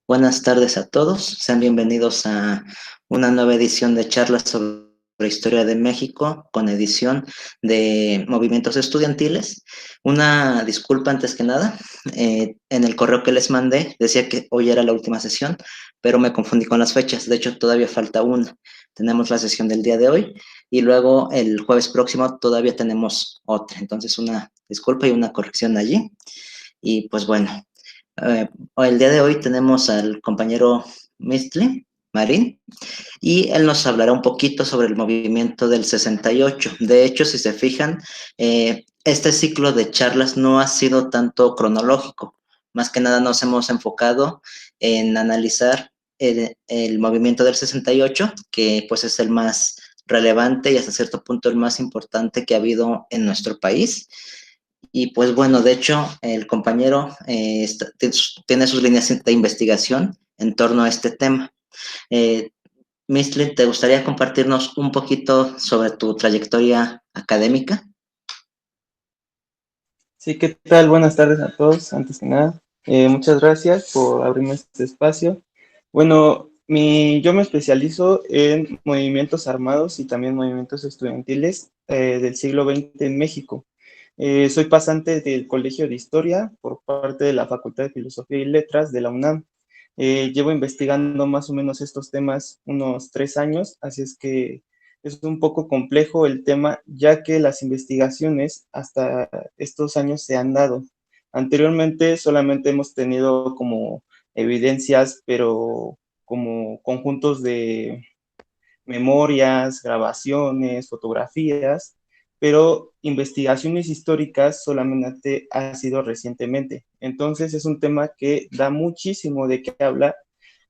Buenas tardes a todos, sean bienvenidos a una nueva edición de charlas sobre historia de México con edición de movimientos estudiantiles. Una disculpa antes que nada, en el correo que les mandé decía que hoy era la última sesión, pero me confundí con las fechas, de hecho todavía falta una. Tenemos la sesión del día de hoy y luego el jueves próximo todavía tenemos otra, entonces una disculpa y una corrección allí. Y pues bueno, eh, el día de hoy tenemos al compañero Mistli Marín y él nos hablará un poquito sobre el movimiento del 68. De hecho, si se fijan, este ciclo de charlas no ha sido tanto cronológico. Más que nada nos hemos enfocado en analizar el movimiento del 68, que pues es el más relevante y hasta cierto punto el más importante que ha habido en nuestro país. Y pues bueno, de hecho, el compañero tiene sus líneas de investigación en torno a este tema. Eh, Mistlin, ¿te gustaría compartirnos un poquito sobre tu trayectoria académica? Sí, ¿qué tal? Buenas tardes a todos. Antes que nada, muchas gracias por abrirme este espacio. Bueno, yo me especializo en movimientos armados y también movimientos estudiantiles del siglo XX en México. Soy pasante del Colegio de Historia por parte de la Facultad de Filosofía y Letras de la UNAM. Llevo investigando más o menos estos temas unos 3 años, así es que es un poco complejo el tema, ya que las investigaciones hasta estos años se han dado. Anteriormente solamente hemos tenido como evidencias, pero como conjuntos de memorias, grabaciones, fotografías, pero investigaciones históricas solamente ha sido recientemente. Entonces es un tema que da muchísimo de qué hablar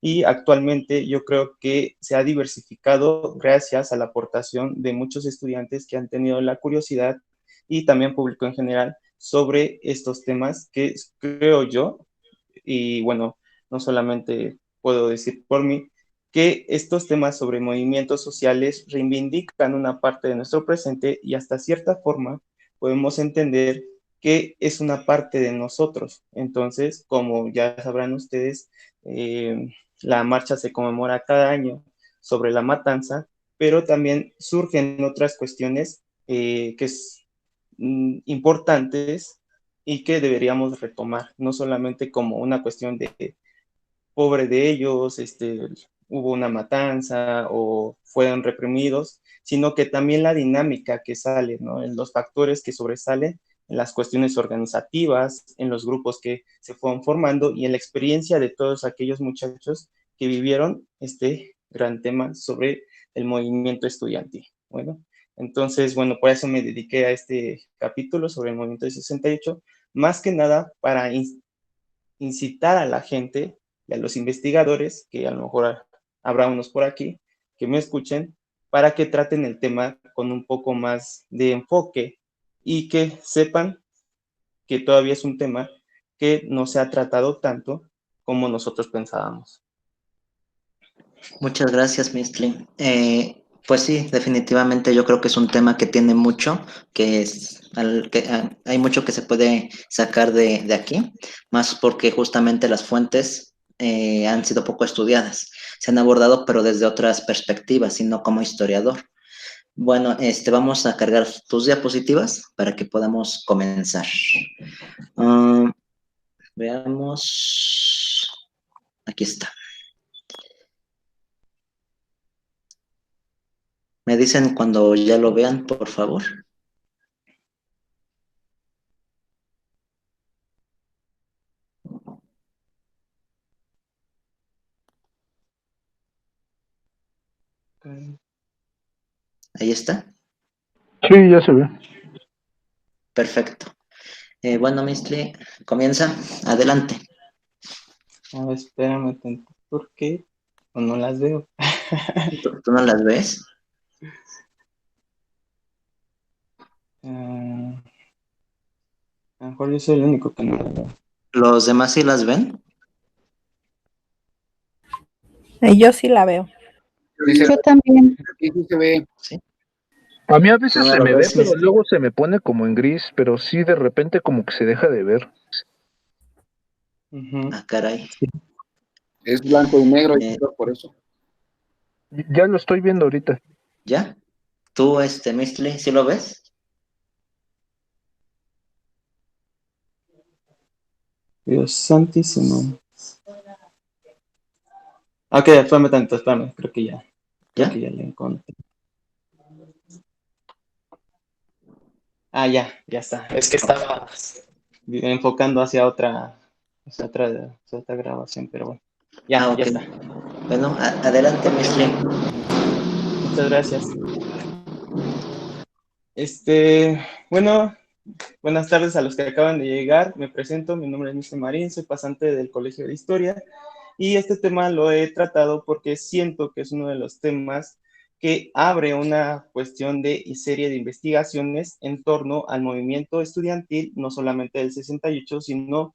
y actualmente yo creo que se ha diversificado gracias a la aportación de muchos estudiantes que han tenido la curiosidad y también público en general sobre estos temas que creo yo, y bueno, no solamente puedo decir por mí, que estos temas sobre movimientos sociales reivindican una parte de nuestro presente y hasta cierta forma podemos entender que es una parte de nosotros. Entonces, como ya sabrán ustedes, la marcha se conmemora cada año sobre la matanza, pero también surgen otras cuestiones que es importantes y que deberíamos retomar, no solamente como una cuestión de pobre de ellos, hubo una matanza o fueron reprimidos, sino que también la dinámica que sale, ¿no? En los factores que sobresalen en las cuestiones organizativas, en los grupos que se fueron formando y en la experiencia de todos aquellos muchachos que vivieron este gran tema sobre el movimiento estudiantil. Bueno, entonces, bueno, por eso me dediqué a este capítulo sobre el movimiento de 68, más que nada para incitar a la gente y a los investigadores, que a lo mejor habrá unos por aquí, que me escuchen, para que traten el tema con un poco más de enfoque y que sepan que todavía es un tema que no se ha tratado tanto como nosotros pensábamos. Muchas gracias, Mistlin. Pues sí, definitivamente yo creo que es un tema que tiene mucho, hay mucho que se puede sacar de aquí, más porque justamente las fuentes han sido poco estudiadas. Se han abordado, pero desde otras perspectivas, y no como historiador. Bueno, vamos a cargar tus diapositivas para que podamos comenzar. Ah, veamos. Aquí está. Me dicen cuando ya lo vean, por favor. Okay. Ahí está. Sí, ya se ve. Perfecto. Bueno, Mistli, comienza. Adelante. A ver, espérame tanto, porque no las veo. ¿Tú no las ves? A lo mejor yo soy el único que no las veo. ¿Los demás sí las ven? Yo sí la veo. Yo también. Sí, sí se ve. Sí. A mí a ¿Tú veces no se lo me ve, ves, pero Mistli? luego se me pone como en gris, pero sí de repente como que se deja de ver. Uh-huh. Ah, caray. Es blanco y negro, Eh, por eso. Ya lo estoy viendo ahorita. ¿Ya? ¿Tú, Misli, sí lo ves? Dios santísimo. Ok, espérame tanto, espérame, creo que ¿Ya? ya le encontré. Ah, ya está. Es que estaba enfocando hacia otra grabación, pero bueno. Ah, Ya ok. está. Bueno, adelante, Misli. Muchas gracias. Bueno, buenas tardes a los que acaban de llegar. Me presento, mi nombre es Mr. Marín, soy pasante del Colegio de Historia y este tema lo he tratado porque siento que es uno de los temas que abre una cuestión y serie de investigaciones en torno al movimiento estudiantil, no solamente del 68, sino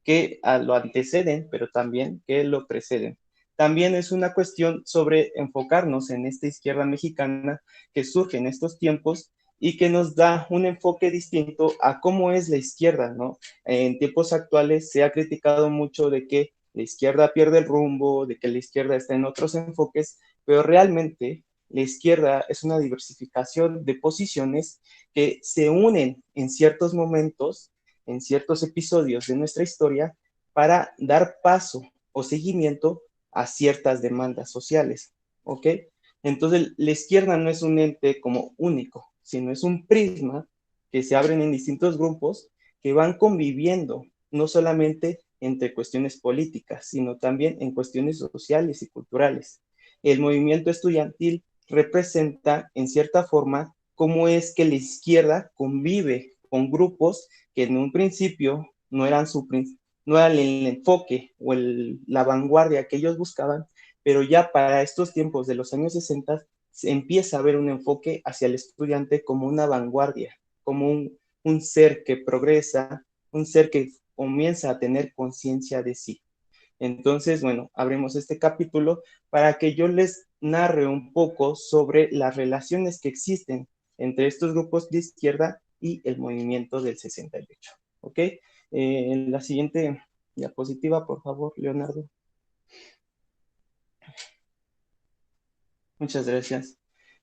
que lo anteceden, pero también que lo preceden. También es una cuestión sobre enfocarnos en esta izquierda mexicana que surge en estos tiempos y que nos da un enfoque distinto a cómo es la izquierda, ¿no? En tiempos actuales se ha criticado mucho de que la izquierda pierde el rumbo, de que la izquierda está en otros enfoques, pero realmente la izquierda es una diversificación de posiciones que se unen en ciertos momentos, en ciertos episodios de nuestra historia, para dar paso o seguimiento a ciertas demandas sociales, ¿ok? Entonces, la izquierda no es un ente como único, sino es un prisma que se abren en distintos grupos que van conviviendo, no solamente entre cuestiones políticas, sino también en cuestiones sociales y culturales. El movimiento estudiantil representa, en cierta forma, cómo es que la izquierda convive con grupos que en un principio no eran el enfoque o la vanguardia que ellos buscaban, pero ya para estos tiempos de los años 60 se empieza a ver un enfoque hacia el estudiante como una vanguardia, como un ser que progresa, un ser que comienza a tener conciencia de sí. Entonces, bueno, abrimos este capítulo para que yo les narre un poco sobre las relaciones que existen entre estos grupos de izquierda y el movimiento del 68. ¿Ok? En la siguiente diapositiva, por favor, Leonardo. Muchas gracias.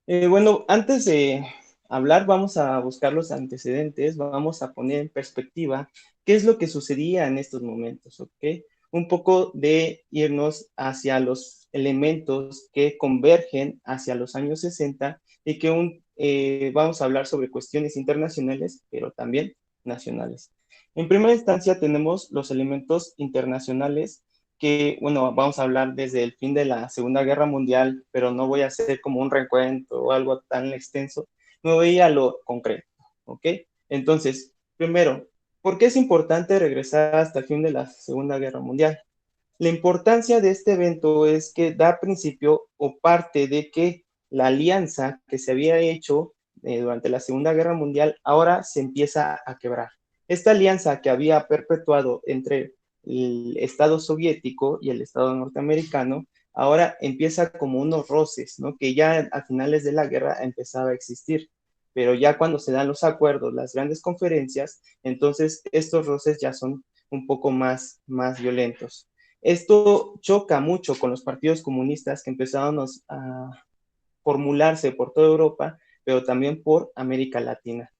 Bueno, antes de hablar, vamos a buscar los antecedentes, vamos a poner en perspectiva qué es lo que sucedía en estos momentos, ¿ok? Un poco de irnos hacia los elementos que convergen hacia los años 60 y que vamos a hablar sobre cuestiones internacionales, pero también nacionales. En primera instancia tenemos los elementos internacionales que, bueno, vamos a hablar desde el fin de la Segunda Guerra Mundial, pero no voy a hacer como un recuento o algo tan extenso, me voy a lo concreto, ¿ok? Entonces, primero, ¿por qué es importante regresar hasta el fin de la Segunda Guerra Mundial? La importancia de este evento es que da principio o parte de que la alianza que se había hecho durante la Segunda Guerra Mundial ahora se empieza a quebrar. Esta alianza que había perpetuado entre el Estado soviético y el Estado norteamericano ahora empieza como unos roces, ¿no? Que ya a finales de la guerra empezaba a existir, pero ya cuando se dan los acuerdos, las grandes conferencias, entonces estos roces ya son un poco más violentos. Esto choca mucho con los partidos comunistas que empezaron a formularse por toda Europa, pero también por América Latina.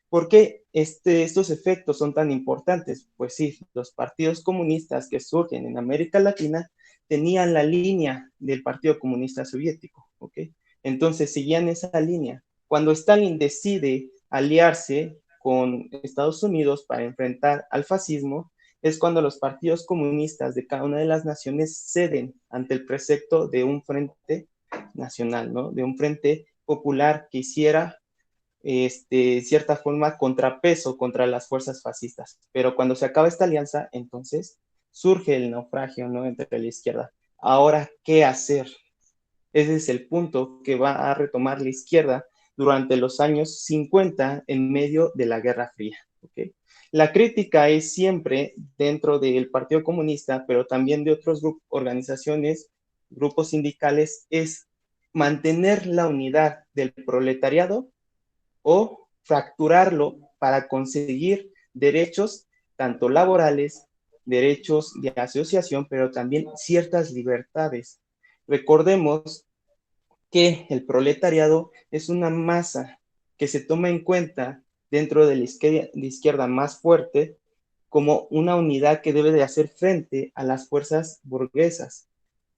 ¿Por qué estos efectos son tan importantes? Pues sí, los partidos comunistas que surgen en América Latina tenían la línea del Partido Comunista Soviético, ¿ok? Entonces seguían esa línea. Cuando Stalin decide aliarse con Estados Unidos para enfrentar al fascismo, es cuando los partidos comunistas de cada una de las naciones ceden ante el precepto de un frente nacional, ¿no? De un frente popular que hiciera cierta forma contrapeso contra las fuerzas fascistas. Pero cuando se acaba esta alianza, entonces surge el naufragio, ¿no? Entre la izquierda. Ahora, ¿qué hacer? Ese es el punto que va a retomar la izquierda durante los años 50 en medio de la Guerra Fría. ¿Okay? La crítica es siempre dentro del Partido Comunista, pero también de otras organizaciones, grupos sindicales, es mantener la unidad del proletariado o fracturarlo para conseguir derechos tanto laborales, derechos de asociación, pero también ciertas libertades. Recordemos que el proletariado es una masa que se toma en cuenta dentro de la izquierda más fuerte como una unidad que debe de hacer frente a las fuerzas burguesas.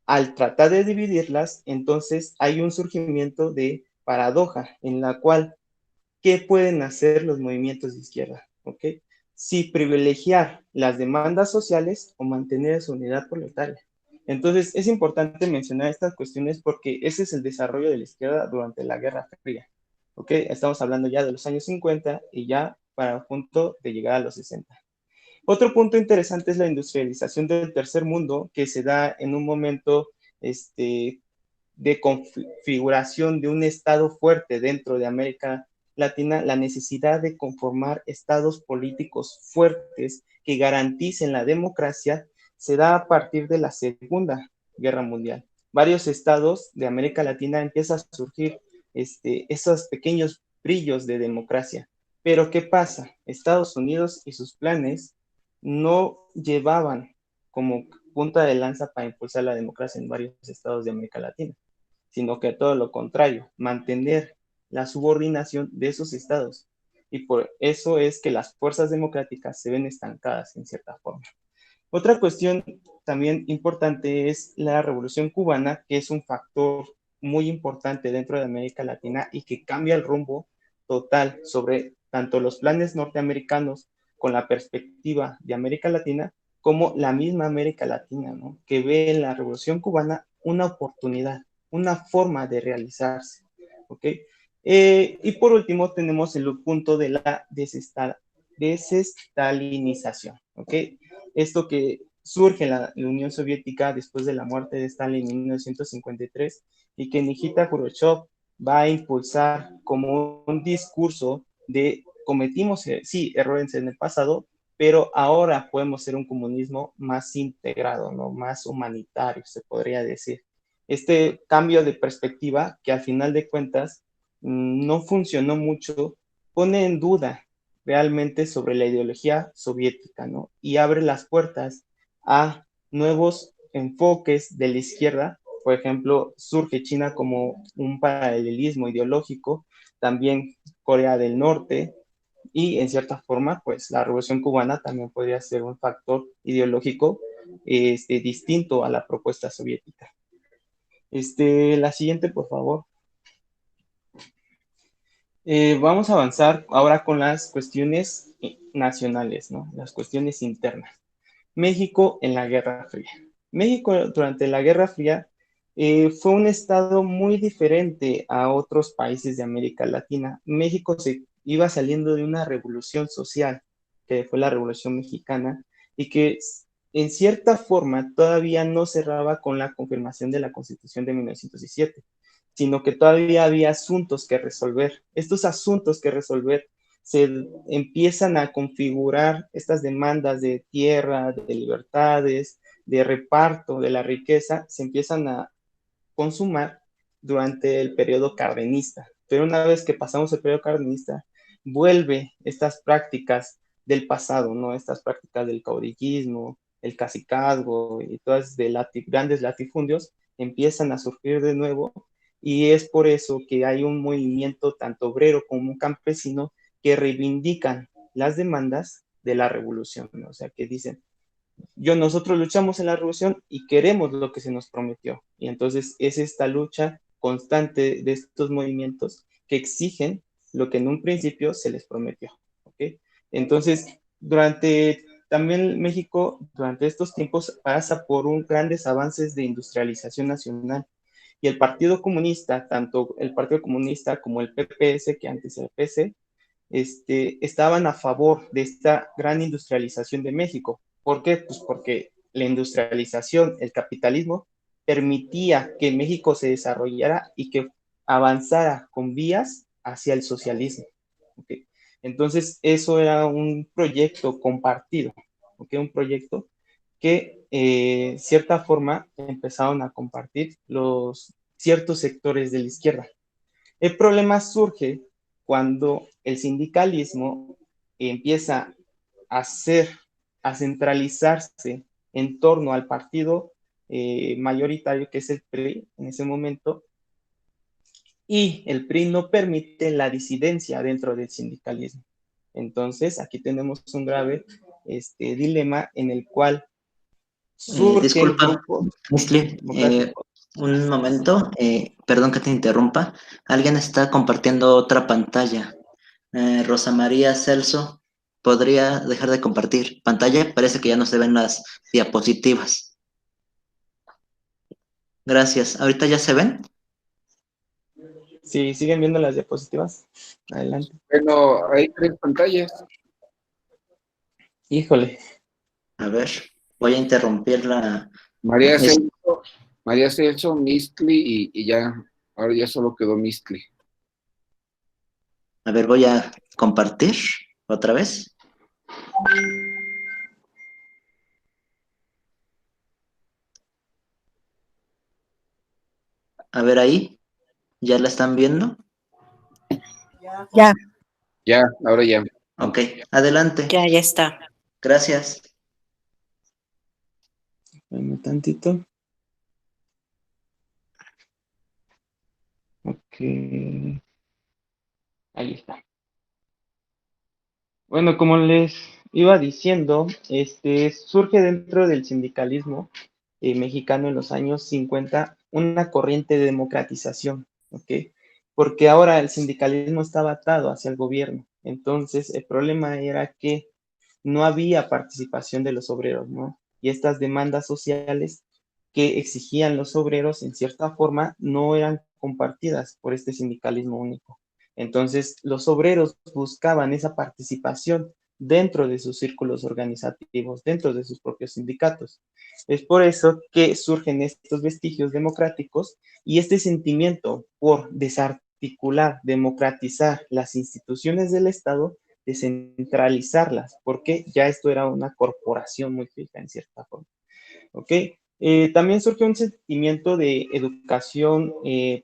Al tratar de dividirlas, entonces hay un surgimiento de paradoja en la cual, ¿qué pueden hacer los movimientos de izquierda? ¿Ok? Si privilegiar las demandas sociales o mantener su unidad proletaria. Entonces, es importante mencionar estas cuestiones porque ese es el desarrollo de la izquierda durante la Guerra Fría. ¿Ok? Estamos hablando ya de los años 50 y ya para el punto de llegar a los 60. Otro punto interesante es la industrialización del tercer mundo, que se da en un momento de configuración de un Estado fuerte dentro de América Latina, la necesidad de conformar estados políticos fuertes que garanticen la democracia se da a partir de la Segunda Guerra Mundial. Varios estados de América Latina empiezan a surgir esos pequeños brillos de democracia. Pero ¿qué pasa? Estados Unidos y sus planes no llevaban como punta de lanza para impulsar la democracia en varios estados de América Latina, sino que todo lo contrario, mantener la subordinación de esos estados. Y por eso es que las fuerzas democráticas se ven estancadas en cierta forma. Otra cuestión también importante es la Revolución Cubana, que es un factor muy importante dentro de América Latina y que cambia el rumbo total sobre tanto los planes norteamericanos con la perspectiva de América Latina, como la misma América Latina, ¿no? Que ve en la Revolución Cubana una oportunidad, una forma de realizarse, ¿ok? Y por último tenemos el punto de la desestalinización, ¿ok? Esto que surge en la Unión Soviética después de la muerte de Stalin en 1953 y que Nikita Khrushchev va a impulsar como un discurso de cometimos, sí, errores en el pasado, pero ahora podemos ser un comunismo más integrado, ¿no? Más humanitario, se podría decir. Este cambio de perspectiva, que al final de cuentas no funcionó mucho, pone en duda realmente sobre la ideología soviética, ¿no? Y abre las puertas a nuevos enfoques de la izquierda. Por ejemplo, surge China como un paralelismo ideológico, también Corea del Norte, y en cierta forma, pues la Revolución Cubana también podría ser un factor ideológico distinto a la propuesta soviética. La siguiente, por favor. Vamos a avanzar ahora con las cuestiones nacionales, ¿no? Las cuestiones internas. México en la Guerra Fría. México durante la Guerra Fría fue un estado muy diferente a otros países de América Latina. México se iba saliendo de una revolución social, que fue la Revolución Mexicana, y que en cierta forma todavía no cerraba con la confirmación de la Constitución de 1917, sino que todavía había asuntos que resolver. Estos asuntos que resolver se empiezan a configurar estas demandas de tierra, de libertades, de reparto de la riqueza, se empiezan a consumar durante el periodo cardenista. Pero una vez que pasamos el periodo cardenista, vuelve estas prácticas del pasado, ¿no? Estas prácticas del caudillismo, el cacicazgo y todas de grandes latifundios empiezan a surgir de nuevo, y es por eso que hay un movimiento tanto obrero como campesino que reivindican las demandas de la revolución, ¿no? O sea, que dicen, nosotros luchamos en la revolución y queremos lo que se nos prometió. Y entonces es esta lucha constante de estos movimientos que exigen lo que en un principio se les prometió. ¿Okay? Entonces, también México, durante estos tiempos, pasa por grandes avances de industrialización nacional. Y el Partido Comunista, tanto el Partido Comunista como el PPS, que antes era PC, estaban a favor de esta gran industrialización de México. ¿Por qué? Pues porque la industrialización, el capitalismo, permitía que México se desarrollara y que avanzara con vías hacia el socialismo. ¿Okay? Entonces, eso era un proyecto compartido, ¿okay? Un proyecto que, cierta forma, empezaron a compartir los ciertos sectores de la izquierda. El problema surge cuando el sindicalismo empieza a ser a centralizarse en torno al partido mayoritario, que es el PRI en ese momento, y el PRI no permite la disidencia dentro del sindicalismo. Entonces, aquí tenemos un grave dilema en el cual surgen Disculpa, grupos Misli, democráticos. un momento, perdón que te interrumpa. Alguien está compartiendo otra pantalla. Rosa María Celso, ¿podría dejar de compartir pantalla? Parece que ya no se ven las diapositivas. Gracias. ¿Ahorita ya se ven? Si siguen viendo las diapositivas, adelante. Bueno, hay 3 pantallas. Híjole. A ver, voy a interrumpir la... María es- Celso, María Celso, Mistli y ya, ahora ya solo quedó Mistli. A ver, voy a compartir otra vez. A ver ahí, ¿ya la están viendo? Ya. Ya, ahora ya. Ok, adelante. Ya está. Gracias. Espérame tantito. Ok. Ahí está. Bueno, como les iba diciendo, surge dentro del sindicalismo mexicano en los años 50 una corriente de democratización, ¿ok? Porque ahora el sindicalismo estaba atado hacia el gobierno. Entonces, el problema era que no había participación de los obreros, ¿no? Y estas demandas sociales que exigían los obreros, en cierta forma, no eran compartidas por este sindicalismo único. Entonces, los obreros buscaban esa participación dentro de sus círculos organizativos, dentro de sus propios sindicatos. Es por eso que surgen estos vestigios democráticos y este sentimiento por desarticular, democratizar las instituciones del Estado, descentralizarlas, porque ya esto era una corporación muy fija en cierta forma. ¿Ok? También surge un sentimiento de educación,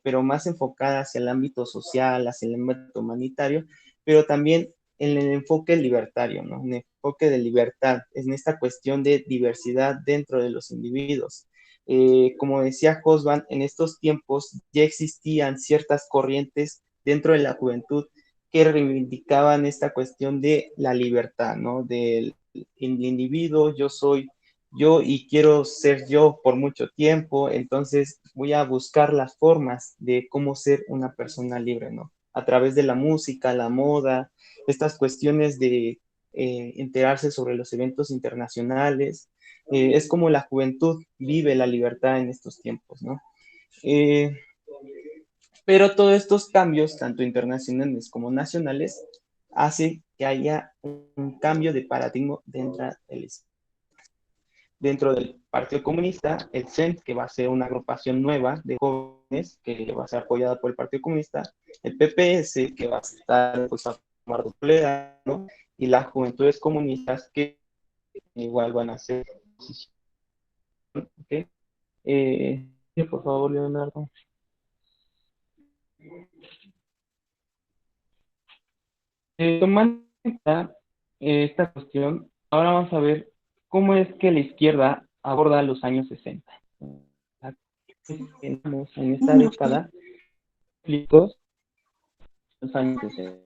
pero más enfocada hacia el ámbito social, hacia el ámbito humanitario, pero también en el enfoque libertario, ¿no? Un enfoque de libertad, en esta cuestión de diversidad dentro de los individuos. Como decía Hobsbawm, en estos tiempos ya existían ciertas corrientes dentro de la juventud que reivindicaban esta cuestión de la libertad, ¿no? Del individuo, yo soy yo y quiero ser yo por mucho tiempo, entonces voy a buscar las formas de cómo ser una persona libre, ¿no? A través de la música, la moda, estas cuestiones de enterarse sobre los eventos internacionales, es como la juventud vive la libertad en estos tiempos, ¿no? Pero todos estos cambios, tanto internacionales como nacionales, hace que haya un cambio de paradigma dentro del Partido Comunista, el CENT, que va a ser una agrupación nueva de jóvenes que va a ser apoyada por el Partido Comunista, el PPS, que va a estar pues, a Pleda, ¿no? Y las Juventudes Comunistas, que igual van a ser oposición. ¿Okay? Por favor, Leonardo. Tomando en cuenta esta cuestión, ahora vamos a ver cómo es que la izquierda aborda los años 60. En esta década, los años 60.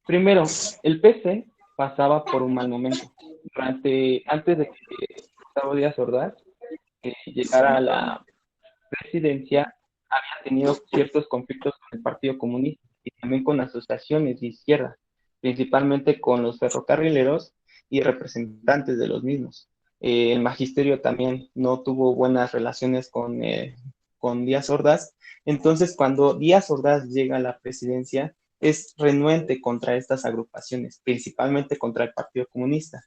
Primero, el PC pasaba por un mal momento. Antes de que Gustavo Díaz Ordaz llegara a la presidencia, había tenido ciertos conflictos con el Partido Comunista y también con asociaciones de izquierda, principalmente con los ferrocarrileros y representantes de los mismos. El magisterio también no tuvo buenas relaciones con Díaz Ordaz. Entonces, cuando Díaz Ordaz llega a la presidencia, es renuente contra estas agrupaciones, principalmente contra el Partido Comunista.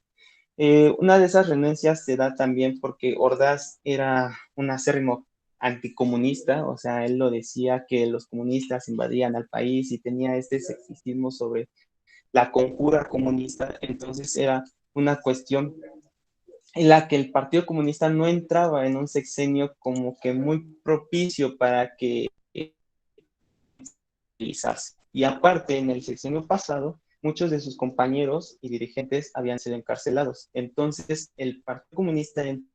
Una de esas renuncias se da también porque Ordaz era un acérrimo anticomunista, o sea, él lo decía que los comunistas invadían al país y tenía este sexismo sobre la conjura comunista, entonces era una cuestión en la que el Partido Comunista no entraba en un sexenio como que muy propicio para que y aparte, en el sexenio pasado, muchos de sus compañeros y dirigentes habían sido encarcelados. Entonces, el Partido Comunista entró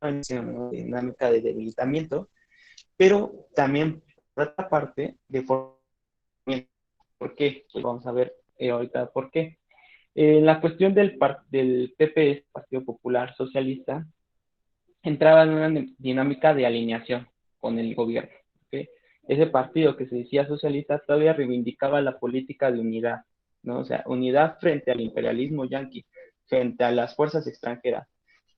en una dinámica de debilitamiento, pero también, por otra parte, de fortalecimiento. ¿Por qué? Pues vamos a ver ahorita por qué. La cuestión del PP, Partido Popular Socialista, entraba en una dinámica de alineación con el gobierno. ¿Okay? Ese partido que se decía socialista todavía reivindicaba la política de unidad, ¿no? O sea, unidad frente al imperialismo yanqui, frente a las fuerzas extranjeras.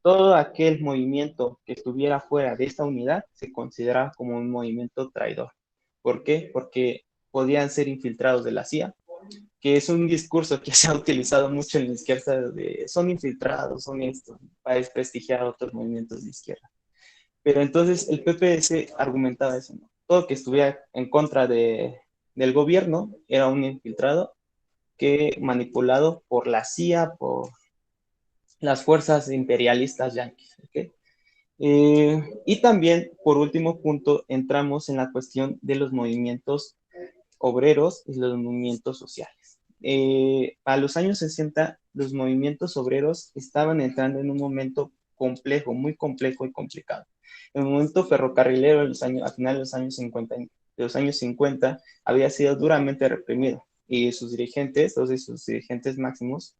Todo aquel movimiento que estuviera fuera de esta unidad se consideraba como un movimiento traidor. ¿Por qué? Porque podían ser infiltrados de la CIA, que es un discurso que se ha utilizado mucho en la izquierda, de son infiltrados, son esto, para desprestigiar otros movimientos de izquierda. Pero entonces el PPS argumentaba eso, ¿no? Todo que estuviera en contra del gobierno era un infiltrado que manipulado por la CIA, por las fuerzas imperialistas yanquis. ¿Okay? Y también, por último punto, entramos en la cuestión de los movimientos obreros y los movimientos sociales. A los años 60, los movimientos obreros estaban entrando en un momento complejo, muy complejo y complicado. El movimiento ferrocarrilero a finales de los años 50 había sido duramente reprimido y sus dirigentes, dos de sus dirigentes máximos,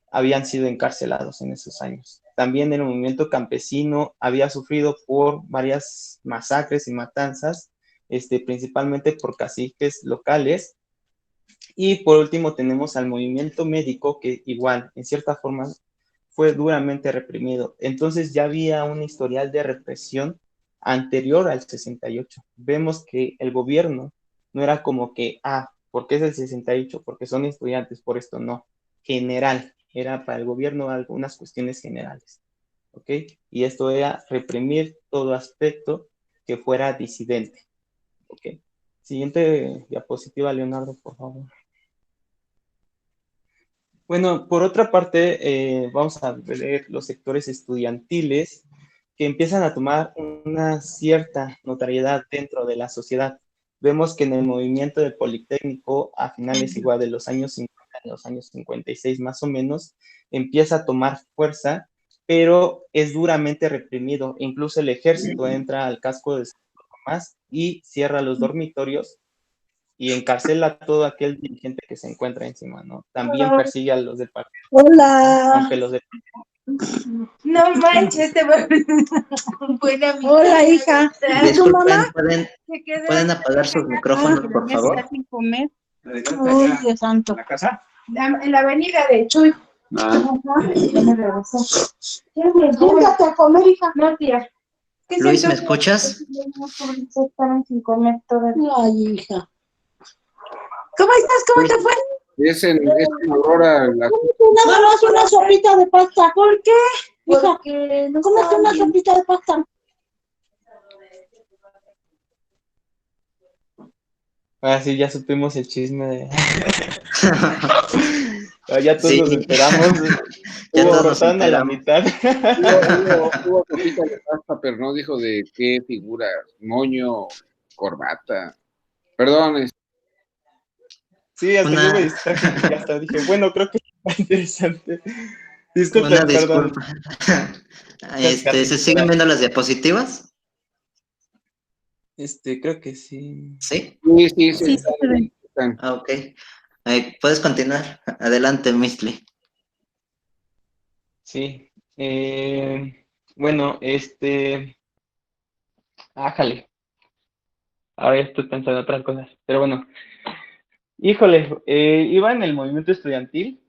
habían sido encarcelados en esos años. También el movimiento campesino había sufrido por varias masacres y matanzas, principalmente por caciques locales. Y por último tenemos al movimiento médico, que igual, en cierta forma, fue duramente reprimido. Entonces ya había un historial de represión anterior al 68. Vemos que el gobierno no era como que, ¿por qué es el 68? Porque son estudiantes, por esto no. General, era para el gobierno algunas cuestiones generales. ¿Ok? Y esto era reprimir todo aspecto que fuera disidente. ¿Ok? Siguiente diapositiva, Leonardo, por favor. Bueno, por otra parte, vamos a ver los sectores estudiantiles que empiezan a tomar una cierta notoriedad dentro de la sociedad. Vemos que en el movimiento del Politécnico, a finales igual de los años 50, en los años 56 más o menos, empieza a tomar fuerza, pero es duramente reprimido. Incluso el ejército entra al casco de Santo Tomás y cierra los dormitorios y encarcela a todo aquel dirigente que se encuentra encima, ¿no? También persigue a los del partido. Hola. Aunque los de... No manches, te buena amiga. Hola, hija. ¿Es tu mamá? Disculpen, ¿pueden apagar sus micrófonos, por favor? Sin comer. Ay, Dios santo. ¿En la casa? En la avenida de Chuy. Ya me regresó. Siéntate a comer, hija. No, tía. ¿Qué Luis, siento? ¿me escuchas? Estaban sin comer todavía. Ay, hija. ¿Cómo estás? ¿Cómo te fue? Es en Aurora, Cómete una sopita de pasta. ¿Por qué? Hija, Porque no cómete estaba una bien. sopita de pasta. Ah, sí, ya supimos el chisme de... Ya todos Sí. nos enteramos. Ya Hubo todos nos cortando a la enteramos. mitad. hubo sopita de pasta, pero no dijo de qué figura, moño, corbata. Perdón, Sí, hasta yo me Una, distraje y hasta dije, bueno, creo que está interesante. Disculpe, una perdón. disculpa. Carlitos, ¿Se siguen viendo las diapositivas? creo que sí. ¿Sí? sí, Sí, se ve. están. Ah, ok. ¿Puedes continuar? Adelante, Mistli. Sí. Bueno, ájale. Ahora estoy pensando en otras cosas. Pero bueno, híjole, iba en el movimiento estudiantil.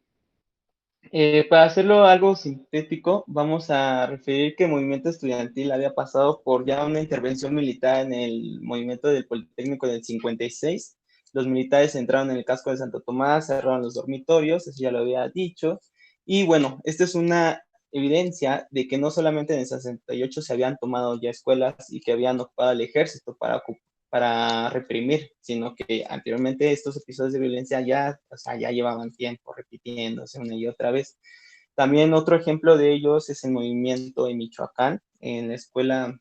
Para hacerlo algo sintético, vamos a referir que el movimiento estudiantil había pasado por ya una intervención militar en el movimiento del Politécnico del 56. Los militares entraron en el casco de Santo Tomás, cerraron los dormitorios, eso ya lo había dicho. Y bueno, esta es una evidencia de que no solamente en el 68 se habían tomado ya escuelas y que habían ocupado el ejército para reprimir, sino que anteriormente estos episodios de violencia ya, o sea, ya llevaban tiempo repitiéndose una y otra vez. También otro ejemplo de ellos es el movimiento en Michoacán, en la escuela,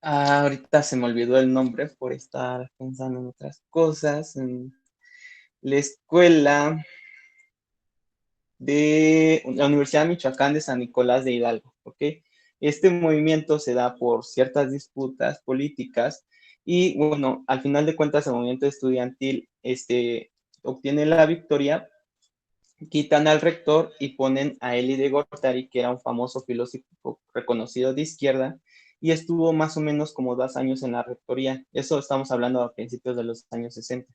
ahorita se me olvidó el nombre por estar pensando en otras cosas, la escuela de la Universidad de Michoacán de San Nicolás de Hidalgo, ¿ok? Este movimiento se da por ciertas disputas políticas y, bueno, al final de cuentas el movimiento estudiantil obtiene la victoria, quitan al rector y ponen a Elie de Gortari, que era un famoso filósofo reconocido de izquierda, y estuvo más o menos como 2 años en la rectoría. Eso estamos hablando a principios de los años 60.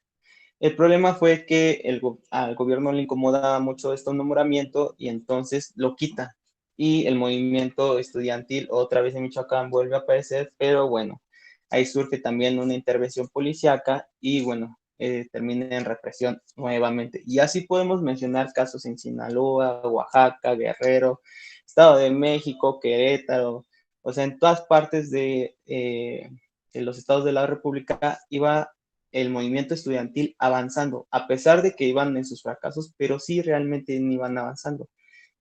El problema fue que al gobierno le incomodaba mucho este nombramiento y entonces lo quita. Y el movimiento estudiantil otra vez en Michoacán vuelve a aparecer, pero bueno, ahí surge también una intervención policíaca y bueno, termina en represión nuevamente. Y así podemos mencionar casos en Sinaloa, Oaxaca, Guerrero, Estado de México, Querétaro, o sea, en todas partes de los estados de la República iba el movimiento estudiantil avanzando, a pesar de que iban en sus fracasos, pero sí realmente iban avanzando.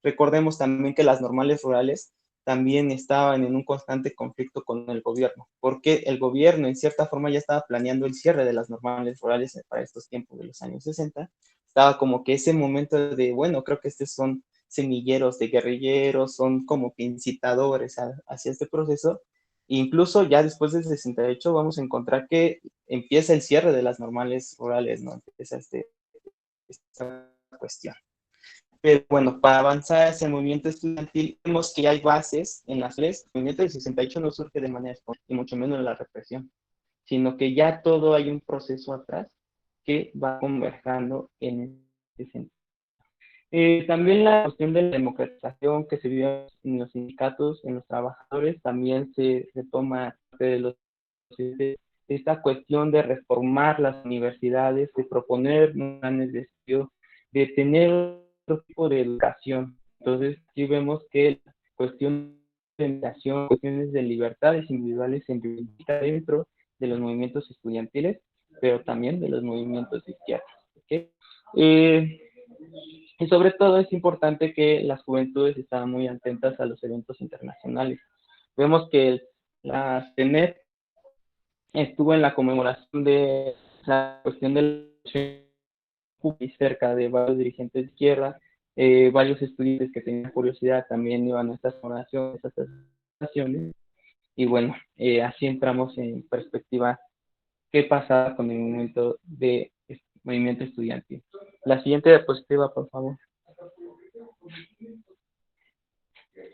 Recordemos también que las normales rurales también estaban en un constante conflicto con el gobierno, porque el gobierno en cierta forma ya estaba planeando el cierre de las normales rurales para estos tiempos de los años 60. Estaba como que ese momento de, bueno, creo que estos son semilleros de guerrilleros, son como que incitadores hacia este proceso. Incluso ya después del 68 vamos a encontrar que empieza el cierre de las normales rurales, ¿no? Empieza esta cuestión. Pero bueno, para avanzar hacia el movimiento estudiantil, vemos que hay bases en las leyes. El movimiento del 68 no surge de manera espontánea, y mucho menos la represión, sino que ya todo hay un proceso atrás que va convergiendo en ese sentido. También la cuestión de la democratización que se vio en los sindicatos, en los trabajadores, también se retoma de los esta cuestión de reformar las universidades, de proponer planes de estudio, de tener otro tipo de educación. Entonces, sí vemos que la cuestión de educación, cuestiones de libertades individuales se reivindica dentro de los movimientos estudiantiles, pero también de los movimientos de izquierda. ¿Okay? Y sobre todo es importante que las juventudes estén muy atentas a los eventos internacionales. Vemos que la CENET estuvo en la conmemoración de la cuestión de la cerca de varios dirigentes de izquierda, varios estudiantes que tenían curiosidad también iban a estas conmemoraciones, a estas acciones, y bueno, así entramos en perspectiva qué pasaba con el movimiento estudiantil. La siguiente diapositiva, por favor.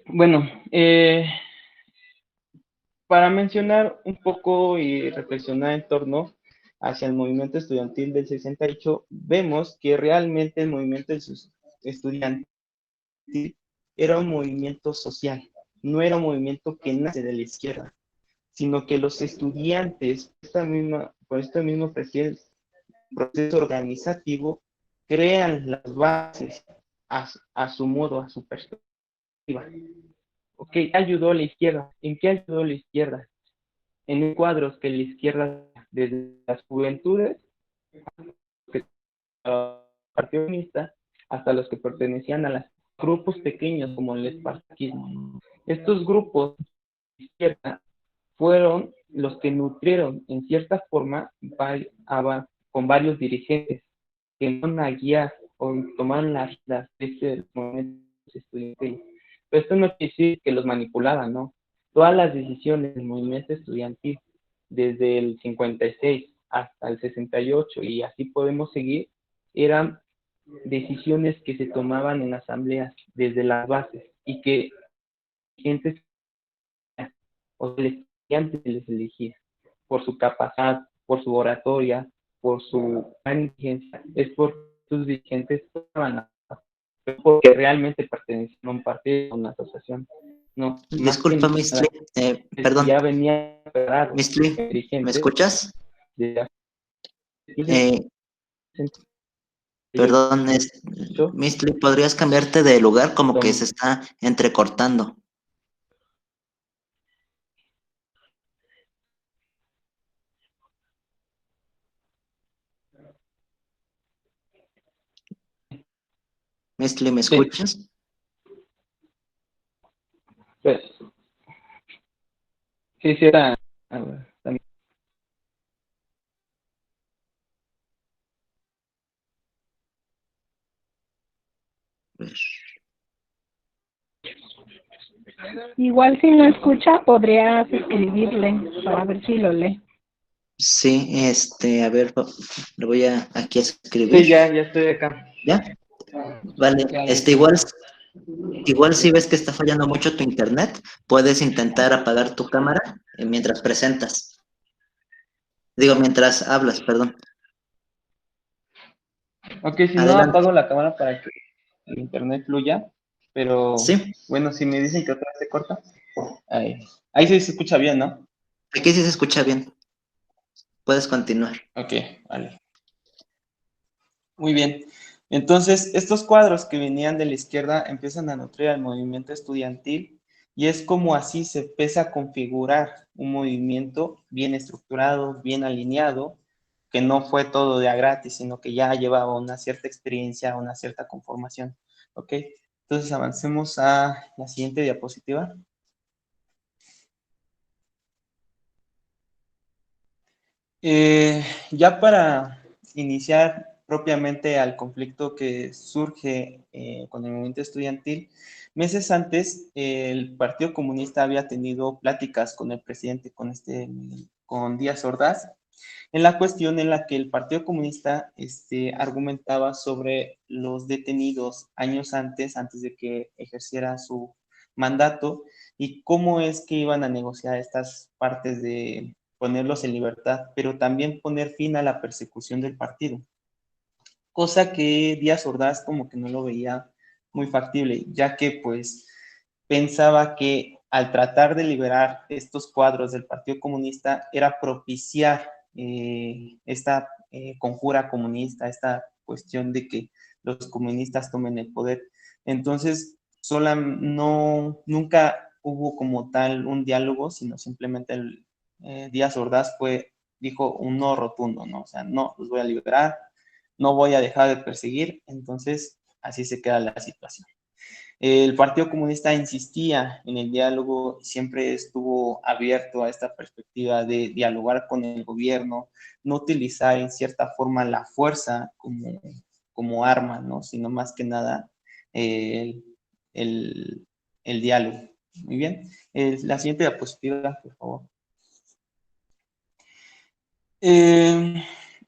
Bueno, para mencionar un poco y reflexionar en torno hacia el movimiento estudiantil del 68, vemos que realmente el movimiento estudiantil era un movimiento social, no era un movimiento que nace de la izquierda, sino que los estudiantes, por este mismo proceso organizativo, crean las bases a su modo, a su perspectiva. Ok, ayudó a la izquierda. ¿En qué ayudó la izquierda? En cuadros que la izquierda, desde las juventudes, Partido Comunista, hasta los que pertenecían a los grupos pequeños como el espartaquismo. Estos grupos de izquierda fueron los que nutrieron en cierta forma con varios dirigentes que van a guiar o tomaron las de este momento estudiantil. Pero esto no quiere decir que los manipulaban, ¿no? Todas las decisiones del movimiento estudiantil, desde el 56 hasta el 68, y así podemos seguir, eran decisiones que se tomaban en asambleas desde las bases y que gente o el estudiante les elegía por su capacidad, por su oratoria, por su inteligencia, es por sus dirigentes porque realmente pertenecían a un partido, a una asociación. No, disculpa, Mistli, perdón. Ya venía preparado. Mistli, ¿me escuchas? Perdón, Mistli, ¿podrías cambiarte de lugar? Como que se está entrecortando. Mistli, ¿me escuchas? Sí, era. A ver, igual si no escucha, podrías escribirle para ver si lo lee. Sí, a ver, lo voy aquí a Sí, escribir. ya estoy acá. ¿Ya? Vale, Claro. igual si ves que está fallando mucho tu internet, puedes intentar apagar tu cámara mientras presentas. Digo, mientras hablas, perdón. Ok, si no, Adelante. apago la cámara para que el internet fluya, pero Sí, bueno, si me dicen que otra vez se corta, ahí sí se escucha bien, ¿no? aquí sí se escucha bien. Puedes continuar. Ok, vale. Muy bien. Entonces, estos cuadros que venían de la izquierda empiezan a nutrir al movimiento estudiantil y es como así se empieza a configurar un movimiento bien estructurado, bien alineado, que no fue todo de a gratis, sino que ya llevaba una cierta experiencia, una cierta conformación. ¿Ok? Entonces, avancemos a la siguiente diapositiva. Ya para iniciar propiamente al conflicto que surge con el movimiento estudiantil, meses antes el Partido Comunista había tenido pláticas con el presidente, con Díaz Ordaz, en la cuestión en la que el Partido Comunista argumentaba sobre los detenidos años antes de que ejerciera su mandato y cómo es que iban a negociar estas partes de ponerlos en libertad, pero también poner fin a la persecución del partido, cosa que Díaz Ordaz como que no lo veía muy factible, ya que pues pensaba que al tratar de liberar estos cuadros del Partido Comunista era propiciar esta conjura comunista, esta cuestión de que los comunistas tomen el poder. Entonces, nunca hubo como tal un diálogo, sino simplemente Díaz Ordaz dijo un no rotundo, ¿no? O sea, no, los voy a liberar, no voy a dejar de perseguir, entonces así se queda la situación. El Partido Comunista insistía en el diálogo, siempre estuvo abierto a esta perspectiva de dialogar con el gobierno, no utilizar en cierta forma la fuerza como arma, ¿no? Sino más que nada el, el diálogo. Muy bien. La siguiente diapositiva, por favor.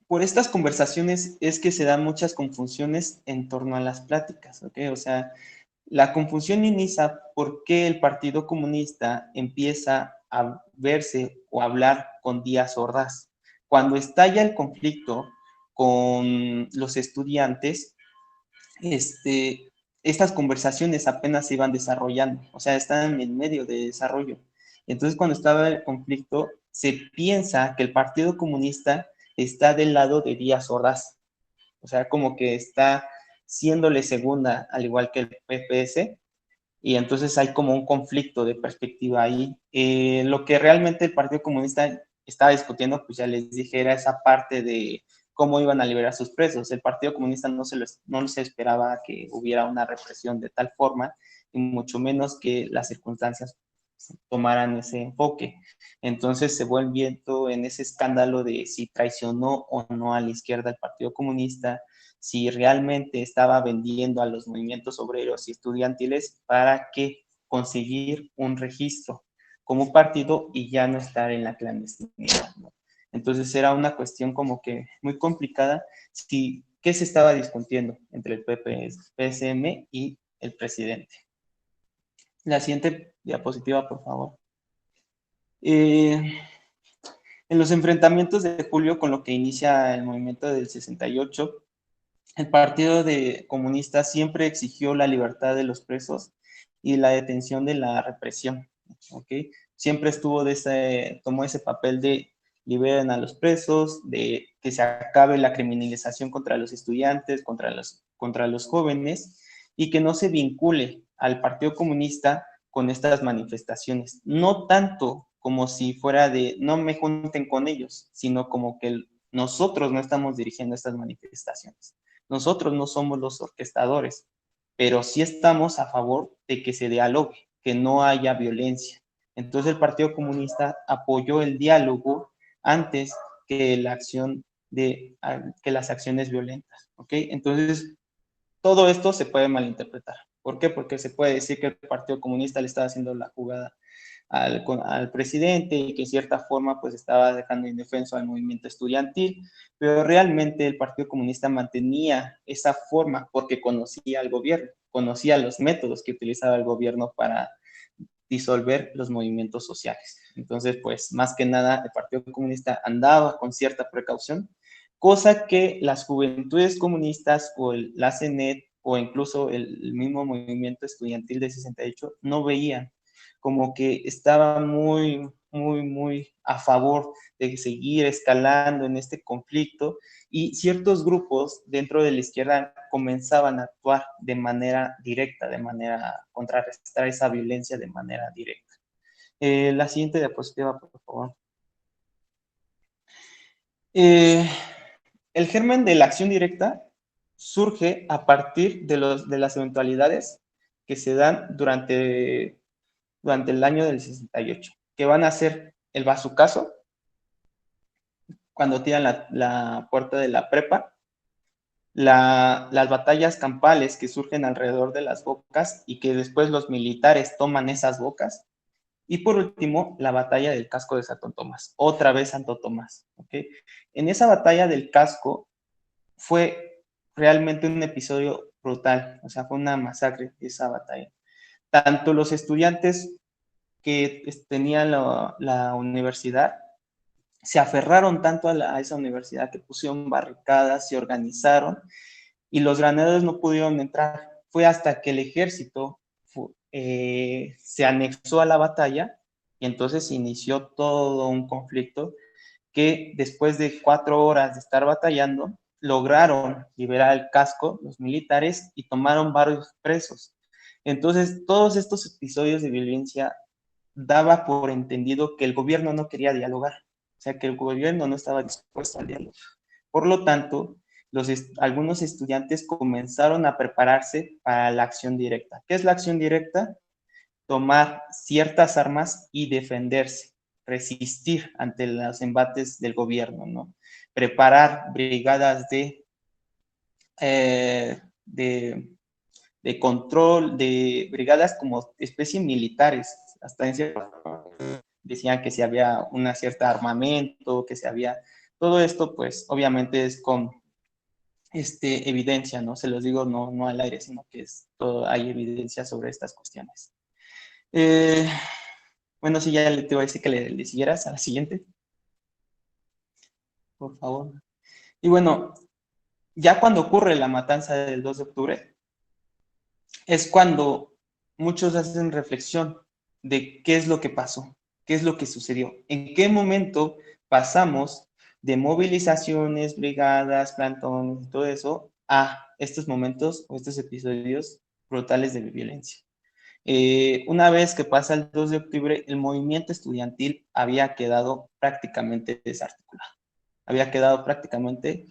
Por estas conversaciones es que se dan muchas confusiones en torno a las pláticas, ¿ok? O sea, la confusión inicia porque el Partido Comunista empieza a verse o hablar con Díaz Ordaz. Cuando estalla el conflicto con los estudiantes, estas conversaciones apenas se iban desarrollando, o sea, están en medio de desarrollo. Entonces, cuando estaba el conflicto, se piensa que el Partido Comunista está del lado de Díaz Ordaz, o sea, como que está siéndole segunda, al igual que el PPS, y entonces hay como un conflicto de perspectiva ahí. Lo que realmente el Partido Comunista estaba discutiendo, pues ya les dije, era esa parte de cómo iban a liberar a sus presos. El Partido Comunista no se esperaba que hubiera una represión de tal forma, y mucho menos que las circunstancias tomaran ese enfoque. Entonces se vuelve viendo en ese escándalo de si traicionó o no a la izquierda el Partido Comunista, si realmente estaba vendiendo a los movimientos obreros y estudiantiles para que conseguir un registro como partido y ya no estar en la clandestinidad, ¿no? Entonces era una cuestión como que muy complicada. ¿Qué se estaba discutiendo entre el PSM y el presidente? La siguiente diapositiva, por favor. En los enfrentamientos de julio, con lo que inicia el movimiento del 68, el Partido Comunista siempre exigió la libertad de los presos y la detención de la represión, ¿ok? Siempre tomó ese papel de liberen a los presos, de que se acabe la criminalización contra los estudiantes, contra los jóvenes, y que no se vincule al Partido Comunista con estas manifestaciones. No tanto como si fuera de no me junten con ellos, sino como que nosotros no estamos dirigiendo estas manifestaciones. Nosotros no somos los orquestadores, pero sí estamos a favor de que se dialogue, que no haya violencia. Entonces el Partido Comunista apoyó el diálogo antes que que las acciones violentas, ¿ok? Entonces todo esto se puede malinterpretar. ¿Por qué? Porque se puede decir que el Partido Comunista le estaba haciendo la jugada al presidente y que de cierta forma pues estaba dejando indefenso al movimiento estudiantil, pero realmente el Partido Comunista mantenía esa forma porque conocía al gobierno, conocía los métodos que utilizaba el gobierno para disolver los movimientos sociales. Entonces, pues más que nada el Partido Comunista andaba con cierta precaución, cosa que las juventudes comunistas o la CNET o incluso el mismo movimiento estudiantil de 68 no veían, como que estaba muy a favor de seguir escalando en este conflicto, y ciertos grupos dentro de la izquierda comenzaban a actuar de manera directa, de manera a contrarrestar esa violencia de manera directa. La siguiente diapositiva, por favor. El germen de la acción directa surge a partir de las eventualidades que se dan durante el año del 68, que van a ser el bazucazo, cuando tiran la puerta de la prepa, las batallas campales que surgen alrededor de las bocas y que después los militares toman esas bocas, y por último, la batalla del casco de Santo Tomás, otra vez Santo Tomás. ¿Okay? En esa batalla del casco fue realmente un episodio brutal, o sea, fue una masacre esa batalla. Tanto los estudiantes que tenían la universidad se aferraron tanto a esa universidad que pusieron barricadas, se organizaron, y los granaderos no pudieron entrar. Fue hasta que el ejército se anexó a la batalla, y entonces se inició todo un conflicto que después de 4 horas de estar batallando, lograron liberar el casco, los militares, y tomaron varios presos. Entonces, todos estos episodios de violencia daba por entendido que el gobierno no quería dialogar, o sea, que el gobierno no estaba dispuesto al diálogo. Por lo tanto, algunos estudiantes comenzaron a prepararse para la acción directa. ¿Qué es la acción directa? Tomar ciertas armas y defenderse, resistir ante los embates del gobierno, ¿no? Preparar brigadas de control, de brigadas como especie militares, hasta en cierto decían que si había una cierta armamento, que si había, todo esto pues obviamente es con evidencia, ¿no? Se los digo no al aire, sino que hay evidencia sobre estas cuestiones. Bueno, sí, ya te voy a decir que le siguieras a la siguiente. Por favor. Y bueno, ya cuando ocurre la matanza del 2 de octubre, es cuando muchos hacen reflexión de qué es lo que pasó, qué es lo que sucedió, en qué momento pasamos de movilizaciones, brigadas, plantones y todo eso a estos momentos o estos episodios brutales de violencia. Una vez que pasa el 2 de octubre, el movimiento estudiantil había quedado prácticamente desarticulado, había quedado prácticamente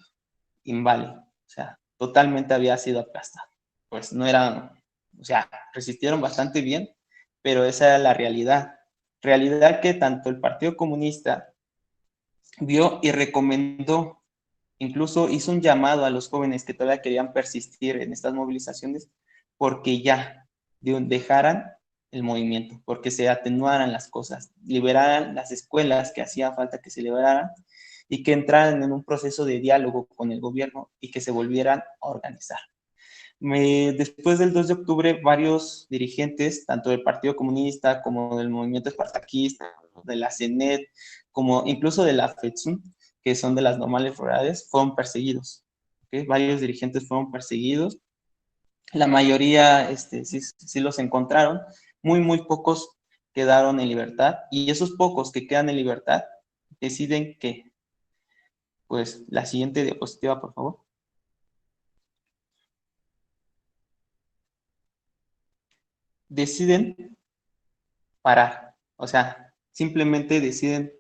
inválido, o sea, totalmente había sido aplastado. Pues no eran, o sea, resistieron bastante bien, pero esa era la realidad que tanto el Partido Comunista vio y recomendó, incluso hizo un llamado a los jóvenes que todavía querían persistir en estas movilizaciones, porque ya dejaran el movimiento, porque se atenuaran las cosas, liberaran las escuelas que hacía falta que se liberaran, y que entraran en un proceso de diálogo con el gobierno y que se volvieran a organizar. Después del 2 de octubre, varios dirigentes, tanto del Partido Comunista como del movimiento espartaquista, de la CNET, como incluso de la FETSUN, que son de las normales rurales, fueron perseguidos. ¿Okay? Varios dirigentes fueron perseguidos. La mayoría sí los encontraron. Muy pocos quedaron en libertad. Y esos pocos que quedan en libertad deciden que, pues, la siguiente diapositiva, por favor. Deciden parar, o sea, simplemente deciden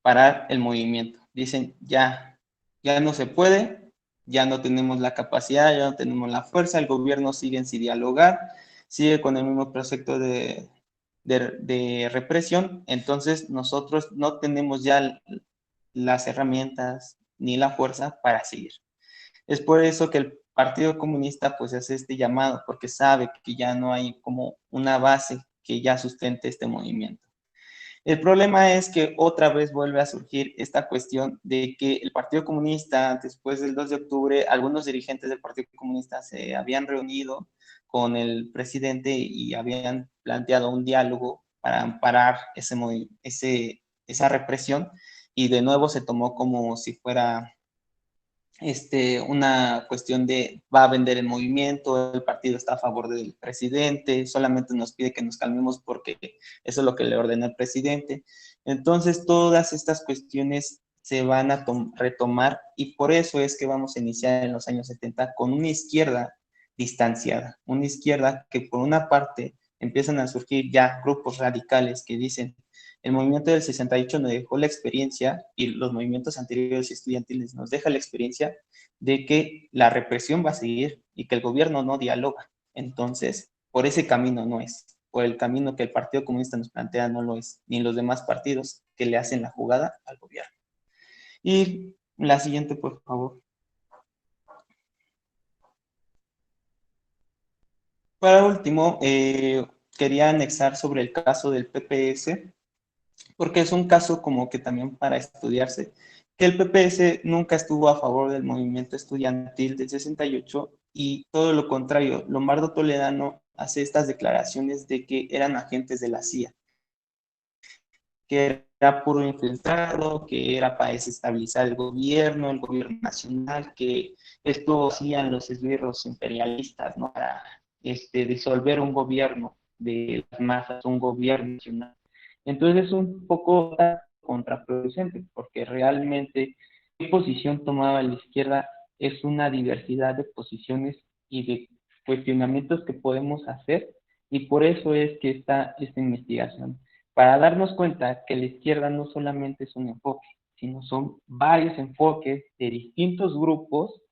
parar el movimiento. Dicen, ya no se puede, ya no tenemos la capacidad, ya no tenemos la fuerza, el gobierno sigue sin dialogar, sigue con el mismo proyecto de represión, entonces nosotros no tenemos ya las herramientas ni la fuerza para seguir. Es por eso que Partido Comunista pues hace este llamado porque sabe que ya no hay como una base que ya sustente este movimiento. El problema es que otra vez vuelve a surgir esta cuestión de que el Partido Comunista, después del 2 de octubre, algunos dirigentes del Partido Comunista se habían reunido con el presidente y habían planteado un diálogo para amparar esa represión, y de nuevo se tomó como si fuera una cuestión de va a vender el movimiento, el partido está a favor del presidente, solamente nos pide que nos calmemos porque eso es lo que le ordena el presidente. Entonces, todas estas cuestiones se van a retomar, y por eso es que vamos a iniciar en los años 70 con una izquierda distanciada, una izquierda que por una parte empiezan a surgir ya grupos radicales que dicen: el movimiento del 68 nos dejó la experiencia, y los movimientos anteriores estudiantiles nos deja la experiencia de que la represión va a seguir y que el gobierno no dialoga. Entonces, por ese camino no es, por el camino que el Partido Comunista nos plantea no lo es, ni los demás partidos que le hacen la jugada al gobierno. Y la siguiente, por favor. Para último, quería anexar sobre el caso del PPS, porque es un caso como que también para estudiarse, que el PPS nunca estuvo a favor del movimiento estudiantil del 68, y todo lo contrario, Lombardo Toledano hace estas declaraciones de que eran agentes de la CIA, que era puro infiltrado, que era para desestabilizar el gobierno nacional, que esto hacían los esbirros imperialistas, ¿no? Para disolver un gobierno de las masas, un gobierno nacional. Entonces es un poco contraproducente, porque realmente qué posición tomaba la izquierda es una diversidad de posiciones y de cuestionamientos que podemos hacer, y por eso es que está esta investigación, para darnos cuenta que la izquierda no solamente es un enfoque, sino son varios enfoques de distintos grupos,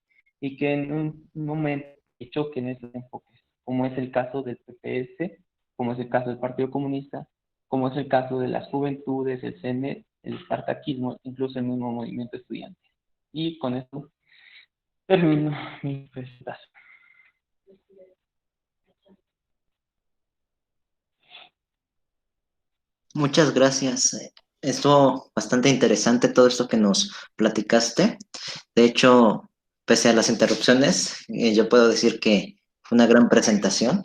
y que en un momento choquen esos enfoques, como es el caso del PPS, como es el caso del Partido Comunista, como es el caso de las juventudes, el CN, el espartaquismo, incluso el mismo movimiento estudiantil. Y con esto termino mi presentación. Muchas gracias. Estuvo bastante interesante todo esto que nos platicaste. De hecho, pese a las interrupciones, yo puedo decir que fue una gran presentación.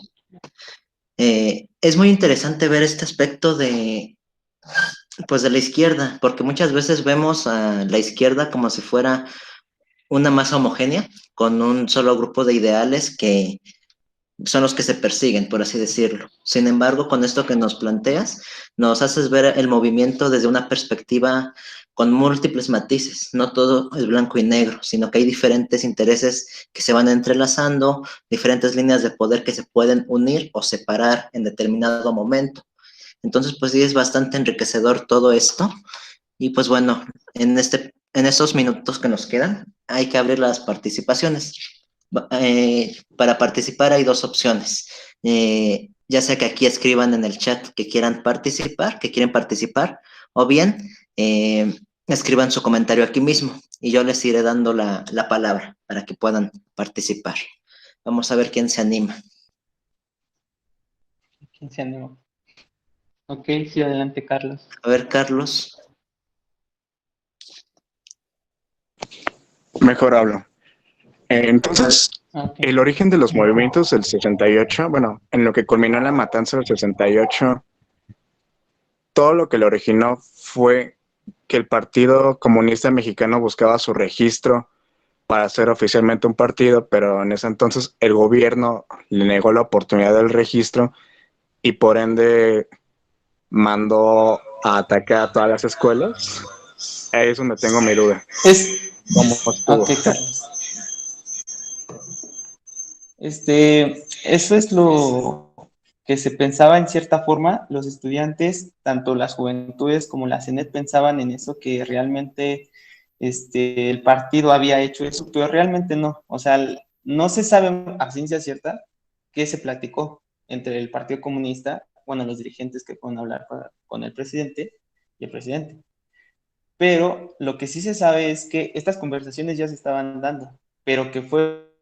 Es muy interesante ver este aspecto pues de la izquierda, porque muchas veces vemos a la izquierda como si fuera una masa homogénea, con un solo grupo de ideales que son los que se persiguen, por así decirlo. Sin embargo, con esto que nos planteas, nos haces ver el movimiento desde una perspectiva con múltiples matices. No todo es blanco y negro, sino que hay diferentes intereses que se van entrelazando, diferentes líneas de poder que se pueden unir o separar en determinado momento. Entonces, pues sí, es bastante enriquecedor todo esto. Y pues bueno, en estos minutos que nos quedan, hay que abrir las participaciones. Para participar hay dos opciones. Ya sea que aquí escriban en el chat que quieren participar, o bien escriban su comentario aquí mismo y yo les iré dando la palabra para que puedan participar. Vamos a ver quién se anima. ¿Quién se anima? Ok, sí, adelante, Carlos. A ver, Carlos. Mejor hablo. Entonces, Okay. el origen de los movimientos del 68, bueno, en lo que culminó la matanza del 68, todo lo que lo originó fue que el Partido Comunista Mexicano buscaba su registro para ser oficialmente un partido, pero en ese entonces el gobierno le negó la oportunidad del registro y por ende mandó a atacar a todas las escuelas. Ahí es donde tengo mi duda. ¿Cómo estuvo? Ok, Carlos. Eso es lo que se pensaba en cierta forma. Los estudiantes, tanto las juventudes como la CENET, pensaban en eso, que realmente el partido había hecho eso, pero realmente no. O sea, no se sabe a ciencia cierta qué se platicó entre el Partido Comunista, bueno, los dirigentes que fueron a hablar con el presidente y el presidente. Pero lo que sí se sabe es que estas conversaciones ya se estaban dando, pero que fue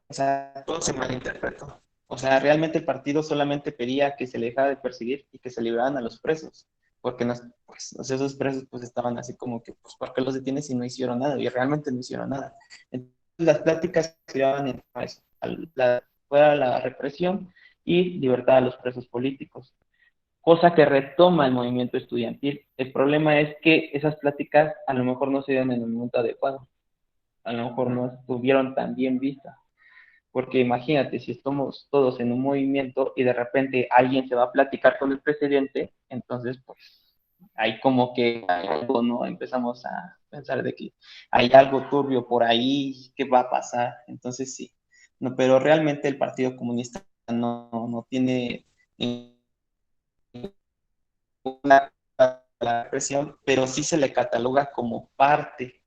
o sea, todo se malinterpretó. O sea, realmente el partido solamente pedía que se le dejara de perseguir y que se liberaran a los presos, porque pues, o sea, esos presos pues estaban así como que, pues, ¿por qué los detienes si no hicieron nada? Y realmente no hicieron nada. Entonces, las pláticas giraban en eso, fuera la represión y libertad a los presos políticos, cosa que retoma el movimiento estudiantil. El problema es que esas pláticas a lo mejor no se dieron en el momento adecuado, a lo mejor no estuvieron tan bien vistas. Porque imagínate, si estamos todos en un movimiento y de repente alguien se va a platicar con el presidente, entonces pues hay como que hay algo, ¿no? Empezamos a pensar de que hay algo turbio por ahí, ¿qué va a pasar? Entonces sí, no, pero realmente el Partido Comunista no tiene ninguna represión, pero sí se le cataloga como parte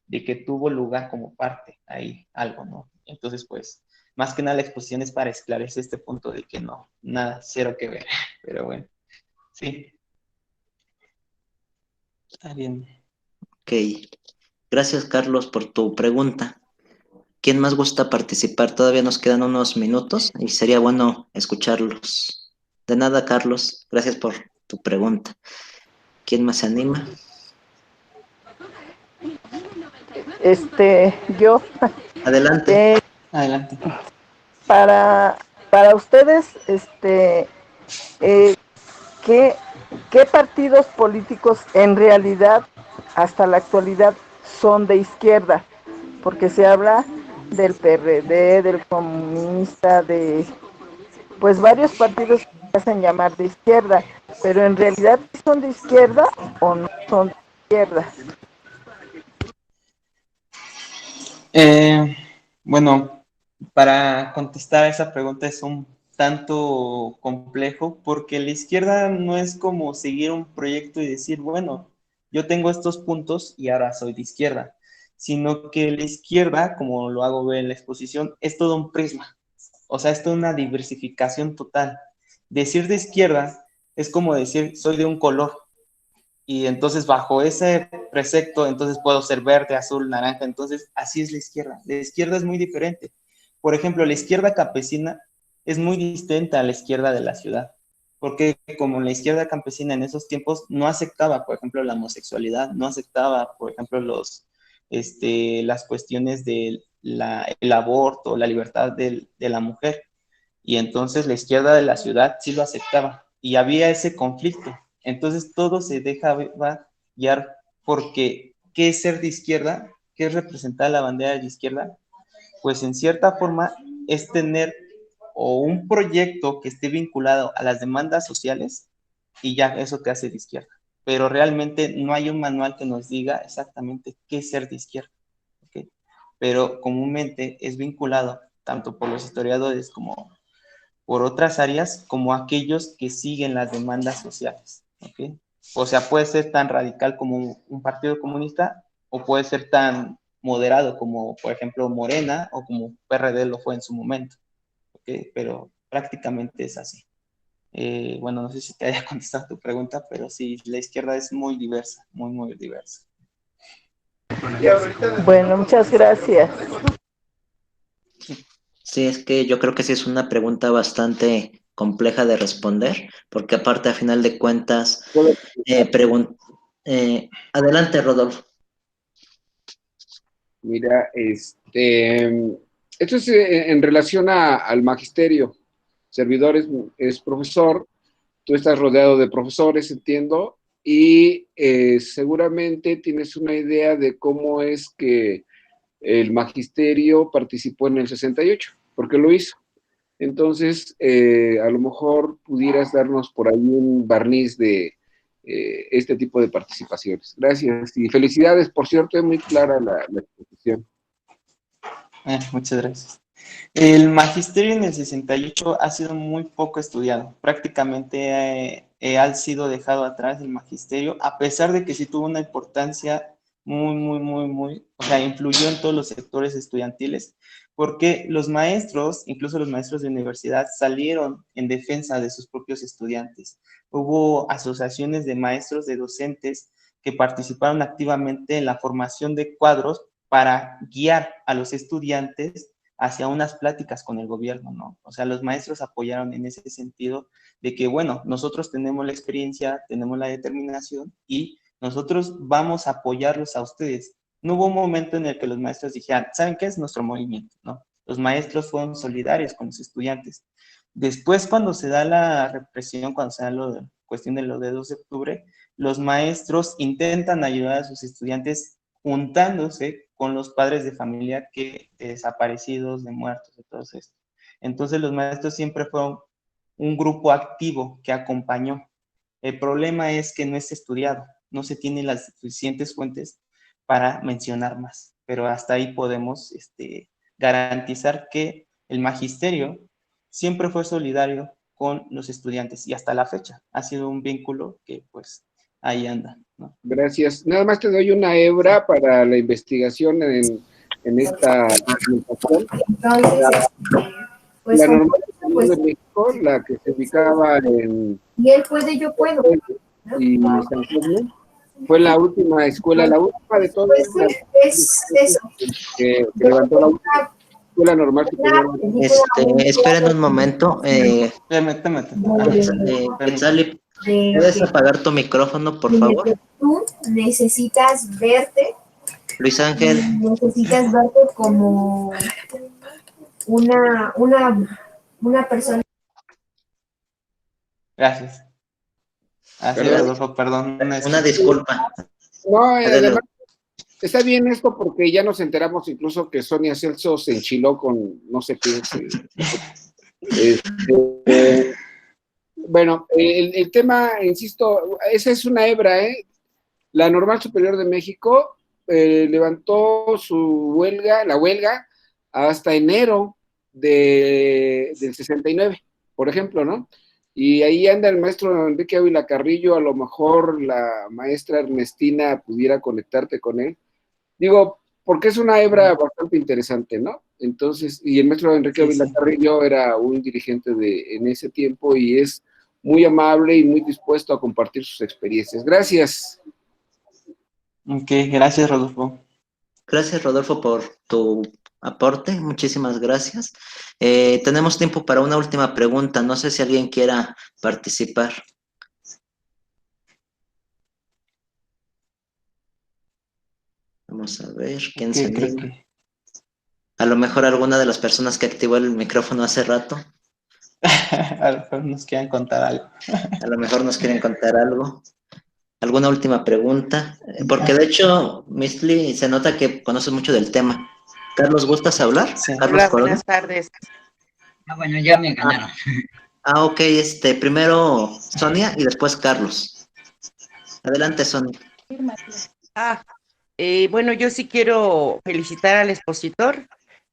de que tuvo lugar como parte ahí algo, ¿no? Entonces, pues, más que nada la exposición es para esclarecer este punto de que no, nada, cero que ver, pero bueno, sí, está bien. Ok. Gracias, Carlos, por tu pregunta. ¿Quién más gusta participar? Todavía nos quedan unos minutos y sería bueno escucharlos. De nada, Carlos. Gracias por tu pregunta. ¿Quién más se anima? Yo, Adelante. Adelante. para ustedes, eh, ¿qué, qué partidos políticos en realidad, hasta la actualidad, son de izquierda? Porque se habla del PRD, del comunista, pues varios partidos que se hacen llamar de izquierda, pero en realidad son de izquierda o no son de izquierda. Bueno, para contestar a esa pregunta es un tanto complejo porque la izquierda no es como seguir un proyecto y decir, bueno, yo tengo estos puntos y ahora soy de izquierda, sino que la izquierda, como lo hago ver en la exposición, es todo un prisma, o sea, es toda una diversificación total. Decir de izquierda es como decir, soy de un color, y entonces bajo ese precepto, entonces puedo ser verde, azul, naranja, entonces así es la izquierda. La izquierda es muy diferente. Por ejemplo, la izquierda campesina es muy distinta a la izquierda de la ciudad, porque como la izquierda campesina en esos tiempos no aceptaba, por ejemplo, la homosexualidad, no aceptaba, por ejemplo, las cuestiones del el aborto, la libertad de la mujer, y entonces la izquierda de la ciudad sí lo aceptaba, y había ese conflicto. Entonces todo se deja guiar porque ¿qué es ser de izquierda? ¿Qué es representar la bandera de izquierda? Pues en cierta forma es tener o un proyecto que esté vinculado a las demandas sociales y ya eso te hace de izquierda. Pero realmente no hay un manual que nos diga exactamente qué es ser de izquierda, ¿okay? Pero comúnmente es vinculado tanto por los historiadores como por otras áreas como aquellos que siguen las demandas sociales, ¿ok? O sea, puede ser tan radical como un partido comunista o puede ser tan moderado como, por ejemplo, Morena o como PRD lo fue en su momento, ¿ok? Pero prácticamente es así. Bueno, no sé si te haya contestado tu pregunta, pero sí, la izquierda es muy diversa, muy, muy diversa. Bueno, muchas gracias. Sí, es que yo creo que sí es una pregunta bastante compleja de responder, porque aparte, a final de cuentas, adelante, Rodolfo. Mira, esto es en relación al magisterio. Servidor es profesor, tú estás rodeado de profesores, entiendo, y seguramente tienes una idea de cómo es que el magisterio participó en el 68, porque lo hizo. Entonces, a lo mejor pudieras darnos por ahí un barniz de este tipo de participaciones. Gracias y felicidades, por cierto, es muy clara la exposición. Muchas gracias. El magisterio en el 68 ha sido muy poco estudiado. Prácticamente ha sido dejado atrás el magisterio, a pesar de que sí tuvo una importancia muy, o sea, influyó en todos los sectores estudiantiles, porque los maestros, incluso los maestros de universidad, salieron en defensa de sus propios estudiantes. Hubo asociaciones de maestros, de docentes, que participaron activamente en la formación de cuadros para guiar a los estudiantes hacia unas pláticas con el gobierno, ¿no? O sea, los maestros apoyaron en ese sentido de que, bueno, nosotros tenemos la experiencia, tenemos la determinación y nosotros vamos a apoyarlos a ustedes. No hubo un momento en el que los maestros dijeran, ¿saben qué es nuestro movimiento? No, los maestros fueron solidarios con los estudiantes. Después, cuando se da la represión, cuando se da la cuestión de lo de 2 de octubre, los maestros intentan ayudar a sus estudiantes juntándose con los padres de familia que desaparecidos, de muertos, de todo esto. Entonces los maestros siempre fueron un grupo activo que acompañó. El problema es que no es estudiado, no se tienen las suficientes fuentes para mencionar más, pero hasta ahí podemos garantizar que el magisterio siempre fue solidario con los estudiantes y hasta la fecha ha sido un vínculo que pues ahí anda, ¿no? Gracias. Nada más te doy una hebra para la investigación en esta presentación. Entonces, pues La con normal esto, pues, de México, la que se ubicaba en y él puede, yo puedo. y San Antonio, fue la última escuela, la última de todas Pues sí, las es eso. que levantó la última escuela normal superior. Esperen un momento. Quetzali, ¿puedes apagar tu micrófono, por favor? Tú necesitas verte. Luis Ángel. Necesitas verte como una persona. Gracias. Así es, Rodolfo, perdón. Una disculpa. No, además, está bien esto porque ya nos enteramos incluso que Sonia Celso se enchiló con no sé qué. Bueno, el tema, insisto, esa es una hebra, ¿eh? La Normal Superior de México levantó su huelga, la huelga, hasta enero del 69, por ejemplo, ¿no? Y ahí anda el maestro Enrique Ávila Carrillo, a lo mejor la maestra Ernestina pudiera conectarte con él. Digo, porque es una hebra bastante interesante, ¿no? Entonces, y el maestro Enrique Ávila Carrillo era un dirigente en ese tiempo y es muy amable y muy dispuesto a compartir sus experiencias. Gracias. Ok, gracias, Rodolfo. Gracias, Rodolfo, por tu aporte. Muchísimas gracias. Tenemos tiempo para una última pregunta. No sé si alguien quiera participar. Vamos a ver quién se anima. A lo mejor alguna de las personas que activó el micrófono hace rato. A lo mejor nos quieren contar algo. A lo mejor nos quieren contar algo. ¿Alguna última pregunta? Porque de hecho, Misli, se nota que conoces mucho del tema. Carlos, ¿gustas hablar? Sí. Carlos Hola, Corona. buenas tardes. Bueno, ya me ganaron. Ok, primero Sonia y después Carlos. Adelante, Sonia. Bueno, yo sí quiero felicitar al expositor.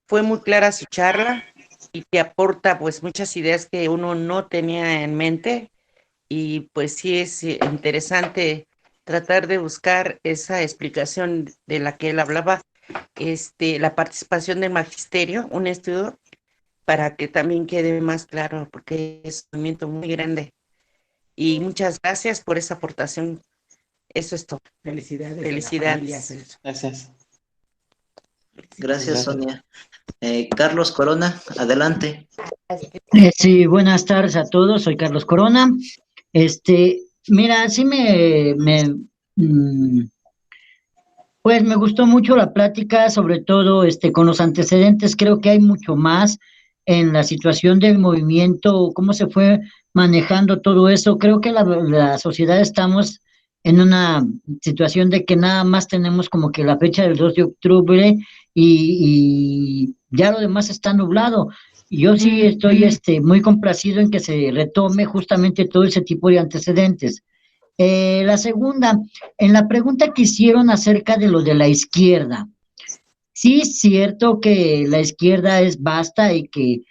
Fue muy clara su charla y que aporta pues muchas ideas que uno no tenía en mente y pues sí es interesante tratar de buscar esa explicación de la que él hablaba, la participación del magisterio, un estudio para que también quede más claro porque es un movimiento muy grande. Y muchas gracias por esa aportación. Eso es todo. Felicidades. Felicidades. Gracias. Gracias, Sonia. Carlos Corona, adelante. Sí, buenas tardes a todos. Soy Carlos Corona. Mira, sí pues me gustó mucho la plática, sobre todo con los antecedentes. Creo que hay mucho más en la situación del movimiento, cómo se fue manejando todo eso. Creo que la sociedad estamos en una situación de que nada más tenemos como que la fecha del 2 de octubre y ya lo demás está nublado. Yo sí estoy muy complacido en que se retome justamente todo ese tipo de antecedentes. La segunda, en la pregunta que hicieron acerca de lo de la izquierda, sí es cierto que la izquierda es vasta y que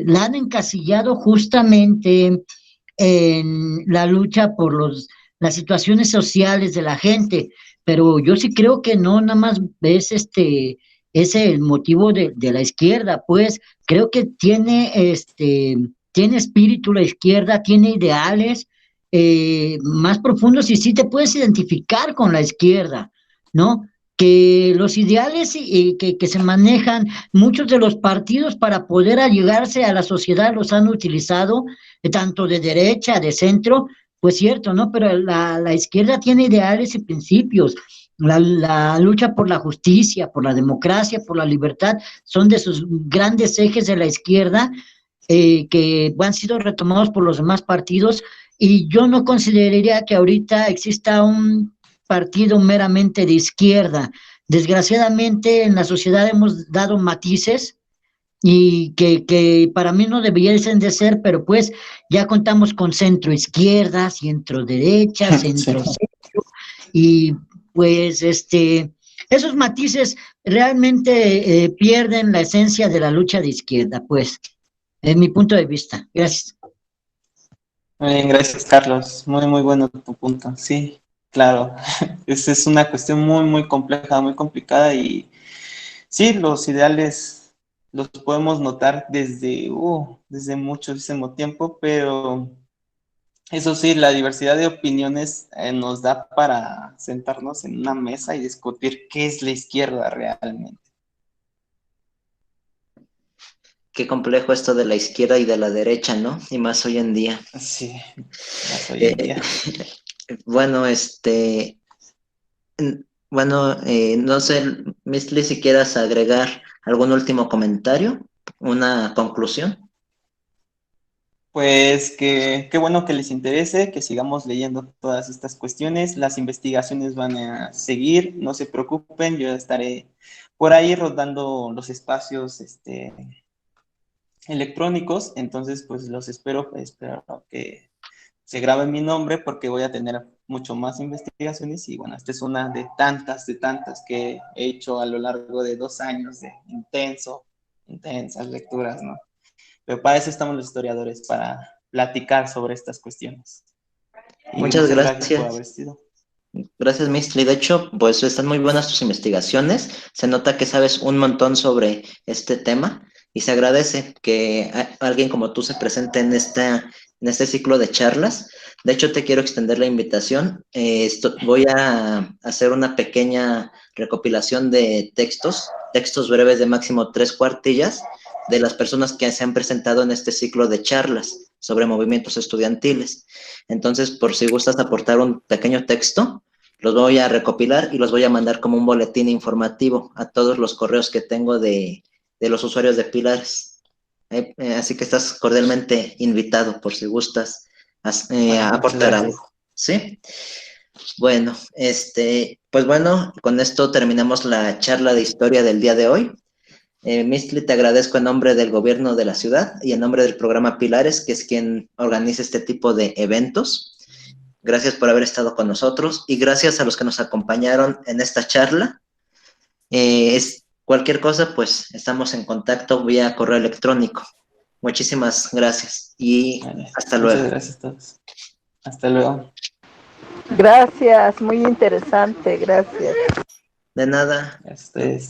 la han encasillado justamente en la lucha por las situaciones sociales de la gente, pero yo sí creo que no nada más es es el motivo de la izquierda, pues creo que tiene espíritu la izquierda, tiene ideales más profundos y sí te puedes identificar con la izquierda, ¿no? que los ideales que se manejan muchos de los partidos para poder allegarse a la sociedad los han utilizado, tanto de derecha, de centro, pues cierto, ¿no? Pero la izquierda tiene ideales y principios. La lucha por la justicia, por la democracia, por la libertad, son de sus grandes ejes de la izquierda, que han sido retomados por los demás partidos, y yo no consideraría que ahorita exista un partido meramente de izquierda. Desgraciadamente en la sociedad hemos dado matices y que para mí no deberían de ser, pero pues ya contamos con centro izquierda, centro derecha, centro centro, y pues esos matices realmente pierden la esencia de la lucha de izquierda, pues, en mi punto de vista. Gracias. Muy bien, gracias, Carlos. Muy, muy bueno tu punto. Sí, claro. Esa es una cuestión muy, muy compleja, muy complicada, y sí, los ideales los podemos notar desde muchísimo tiempo, pero eso sí, la diversidad de opiniones nos da para sentarnos en una mesa y discutir qué es la izquierda realmente. Qué complejo esto de la izquierda y de la derecha, ¿no? Y más hoy en día. Sí, más hoy en día. Bueno, no sé, Misli, si quieras agregar algún último comentario, una conclusión. Pues qué bueno que les interese, que sigamos leyendo todas estas cuestiones. Las investigaciones van a seguir, no se preocupen, yo estaré por ahí rodando los espacios electrónicos, entonces pues los espero que se grabe mi nombre, porque voy a tener mucho más investigaciones, y bueno, esta es una de tantas que he hecho a lo largo de 2 años de intensas lecturas, ¿no? Pero para eso estamos los historiadores, para platicar sobre estas cuestiones. Y Muchas gracias por gracias. haber sido. Gracias, Mistli. De hecho, pues están muy buenas tus investigaciones. Se nota que sabes un montón sobre este tema y se agradece que alguien como tú se presente en este ciclo de charlas. De hecho, te quiero extender la invitación. Voy a hacer una pequeña recopilación de textos breves de máximo 3 cuartillas de las personas que se han presentado en este ciclo de charlas sobre movimientos estudiantiles. Entonces, por si gustas aportar un pequeño texto, los voy a recopilar y los voy a mandar como un boletín informativo a todos los correos que tengo de los usuarios de Pilares. Así que estás cordialmente invitado por si gustas a aportar algo. ¿Sí? Bueno, pues bueno, con esto terminamos la charla de historia del día de hoy. Mistli, te agradezco en nombre del gobierno de la ciudad y en nombre del programa Pilares, que es quien organiza este tipo de eventos. Gracias por haber estado con nosotros y gracias a los que nos acompañaron en esta charla. Cualquier cosa, pues estamos en contacto vía correo electrónico. Muchísimas gracias y hasta luego. Muchas gracias a todos. Hasta luego. Gracias, muy interesante, gracias. De nada. Gracias a ustedes.